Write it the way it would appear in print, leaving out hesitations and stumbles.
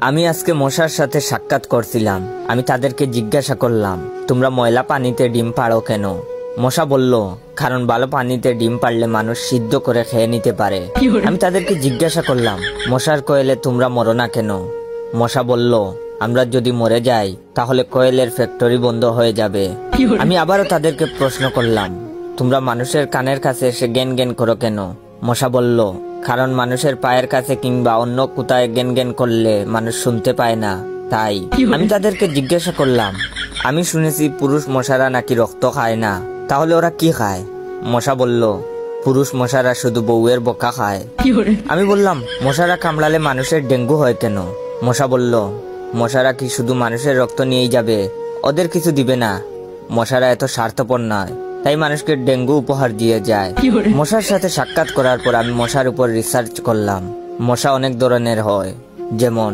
আমি আজকে মশার সাথে সাক্ষাৎ করছিলাম। আমি তাদেরকে জিজ্ঞাসা করলাম, তোমরা ময়লা পানিতে ডিম পাড়ো কেন? মশা বলল, কারণ ভালো পানিতে ডিম পারলে মানুষ সিদ্ধ করে খেয়ে নিতে পারে। আমি তাদেরকে জিজ্ঞাসা করলাম, মশার কোয়েলে তোমরা মরো না কেন? মশা বলল, আমরা যদি মরে যাই তাহলে কোয়েলের ফ্যাক্টরি বন্ধ হয়ে যাবে। আমি আবারও তাদেরকে প্রশ্ন করলাম, তোমরা মানুষের কানের কাছে এসে জ্ঞান জ্ঞান করো কেন? মশা বলল, কারণ মানুষের পায়ের কাছে কিংবা অন্য কোথায় জ্ঞান জ্ঞান করলে মানুষ শুনতে পায় না, তাই। আমি তাদেরকে জিজ্ঞাসা করলাম, আমি শুনেছি পুরুষ মশারা নাকি রক্ত খায় না, তাহলে ওরা কি খায়? মশা বলল, পুরুষ মশারা শুধু বউয়ের বোকা খায়। আমি বললাম, মশারা কামড়ালে মানুষের ডেঙ্গু হয় কেন? মশা বলল, মশারা কি শুধু মানুষের রক্ত নিয়েই যাবে? ওদের কিছু দিবে না। মশারা এত স্বার্থপর নয়, তাই মানুষকে ডেঙ্গু উপহার দিয়ে যায়। মশার সাথে সাক্ষাৎ করার পর আমি মশার উপর রিসার্চ করলাম। মশা অনেক ধরনের হয়, যেমন